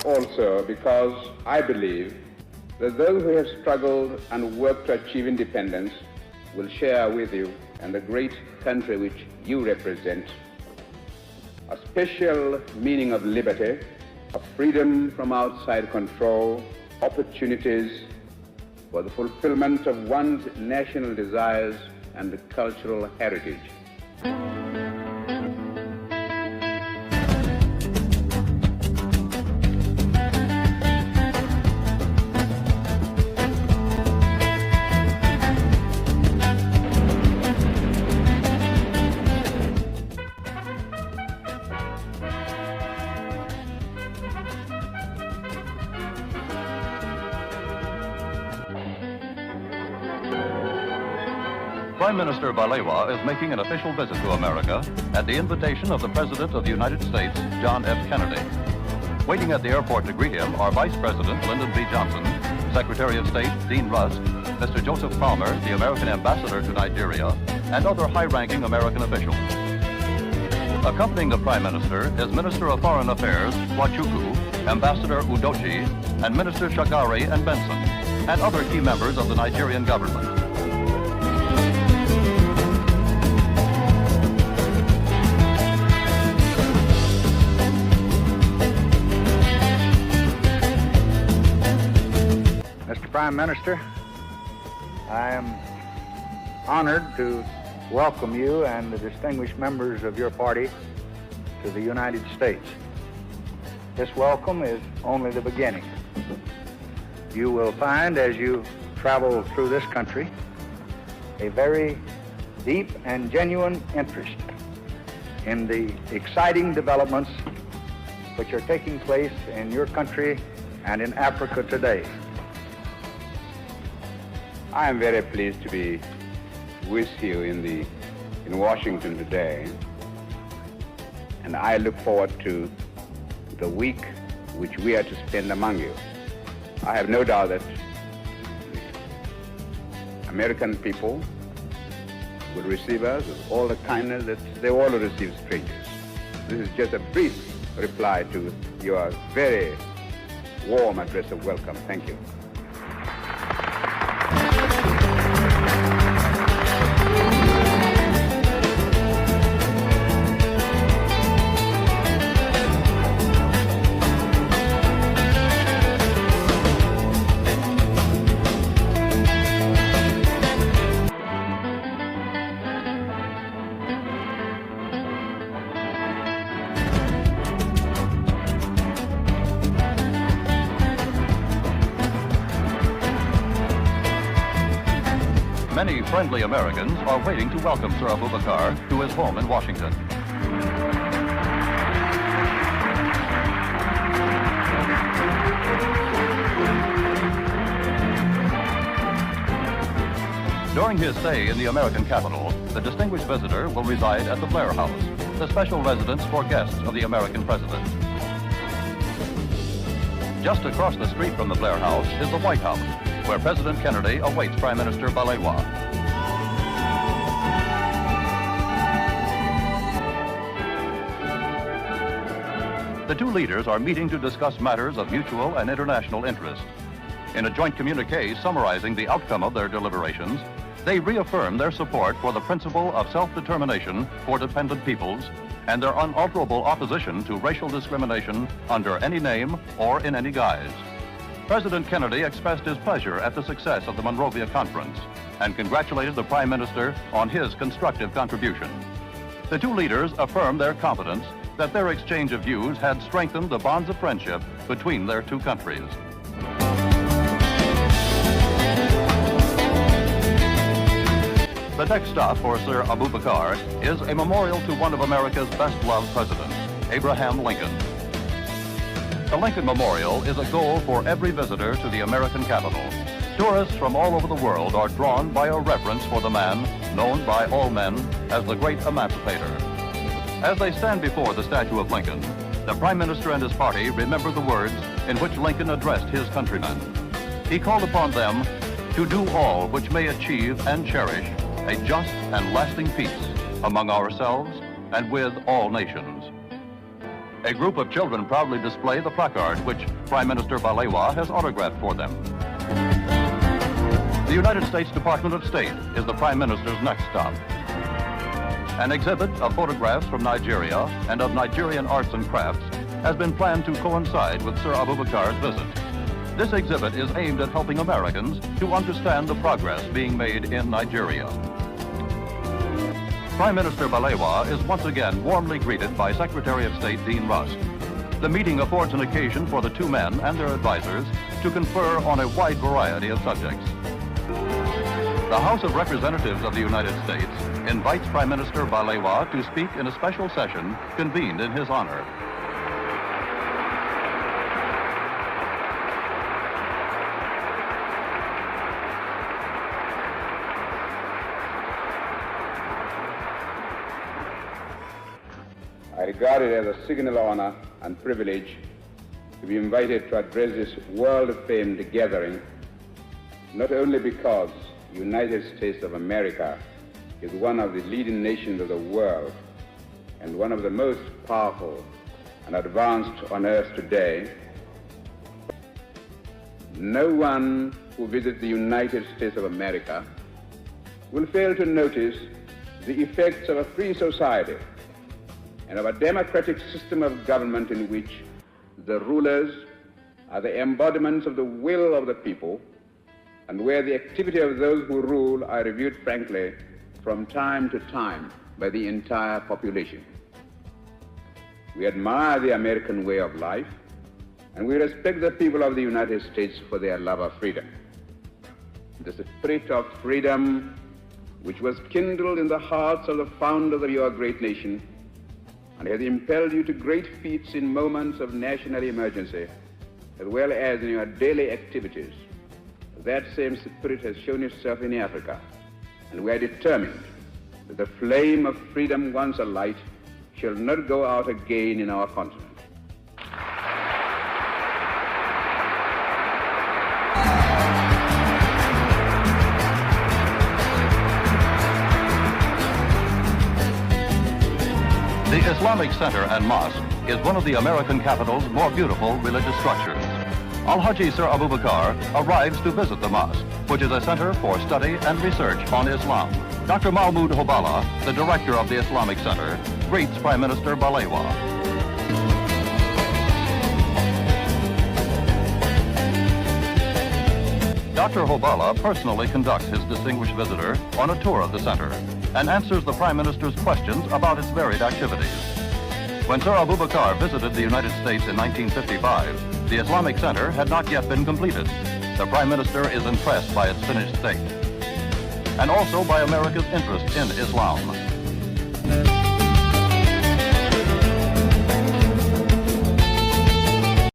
also because I believe that those who have struggled and worked to achieve independence will share with you and the great country which you represent a special meaning of liberty, of freedom from outside control, opportunities for the fulfillment of one's national desires and cultural heritage. Prime Minister Balewa is making an official visit to America at the invitation of the President of the United States, John F. Kennedy. Waiting at the airport to greet him are Vice President Lyndon B. Johnson, Secretary of State Dean Rusk, Mr. Joseph Palmer, the American Ambassador to Nigeria, and other high-ranking American officials. Accompanying the Prime Minister is Minister of Foreign Affairs Nwachukwu, Ambassador Udochi, and Minister Shagari and Benson, and other key members of the Nigerian government. Mr. Prime Minister, I am honored to welcome you and the distinguished members of your party to the United States. This welcome is only the beginning. You will find as you travel through this country a very deep and genuine interest in the exciting developments which are taking place in your country and in Africa today. I am very pleased to be with you in Washington today, and I look forward to the week which we are to spend among you. I have no doubt that the American people will receive us with all the kindness that they all receive strangers. This is just a brief reply to your very warm address of welcome. Thank you. Many friendly Americans are waiting to welcome Sir Abubakar to his home in Washington. During his stay in the American capital, the distinguished visitor will reside at the Blair House, the special residence for guests of the American president. Just across the street from the Blair House is the White House, where President Kennedy awaits Prime Minister Balewa. The two leaders are meeting to discuss matters of mutual and international interest. In a joint communique summarizing the outcome of their deliberations, they reaffirm their support for the principle of self-determination for dependent peoples and their unalterable opposition to racial discrimination under any name or in any guise. President Kennedy expressed his pleasure at the success of the Monrovia Conference and congratulated the Prime Minister on his constructive contribution. The two leaders affirmed their confidence that their exchange of views had strengthened the bonds of friendship between their two countries. The next stop for Sir Abubakar is a memorial to one of America's best-loved presidents, Abraham Lincoln. The Lincoln Memorial is a goal for every visitor to the American capital. Tourists from all over the world are drawn by a reverence for the man known by all men as the great emancipator. As they stand before the statue of Lincoln, the Prime Minister and his party remember the words in which Lincoln addressed his countrymen. He called upon them to do all which may achieve and cherish a just and lasting peace among ourselves and with all nations. A group of children proudly display the placard which Prime Minister Balewa has autographed for them. The United States Department of State is the Prime Minister's next stop. An exhibit of photographs from Nigeria and of Nigerian arts and crafts has been planned to coincide with Sir Abubakar's visit. This exhibit is aimed at helping Americans to understand the progress being made in Nigeria. Prime Minister Balewa is once again warmly greeted by Secretary of State Dean Rusk. The meeting affords an occasion for the two men and their advisors to confer on a wide variety of subjects. The House of Representatives of the United States invites Prime Minister Balewa to speak in a special session convened in his honor. I regard it as a signal honor and privilege to be invited to address this world-famed gathering, not only because the United States of America is one of the leading nations of the world and one of the most powerful and advanced on earth today. No one who visits the United States of America will fail to notice the effects of a free society and of a democratic system of government in which the rulers are the embodiments of the will of the people, and where the activity of those who rule are reviewed frankly from time to time by the entire population. We admire the American way of life, and we respect the people of the United States for their love of freedom. The spirit of freedom which was kindled in the hearts of the founders of your great nation and has impelled you to great feats in moments of national emergency, as well as in your daily activities. That same spirit has shown itself in Africa, and we are determined that the flame of freedom once alight shall not go out again in our continent. The Islamic Center and Mosque is one of the American capital's more beautiful religious structures. Al-Haji Sir Abubakar arrives to visit the mosque, which is a center for study and research on Islam. Dr. Mahmoud Hobala, the director of the Islamic Center, greets Prime Minister Balewa. Dr. Hobala personally conducts his distinguished visitor on a tour of the center and answers the Prime Minister's questions about its varied activities. When Sir Abubakar visited the United States in 1955, the Islamic Center had not yet been completed. The Prime Minister is impressed by its finished state and also by America's interest in Islam.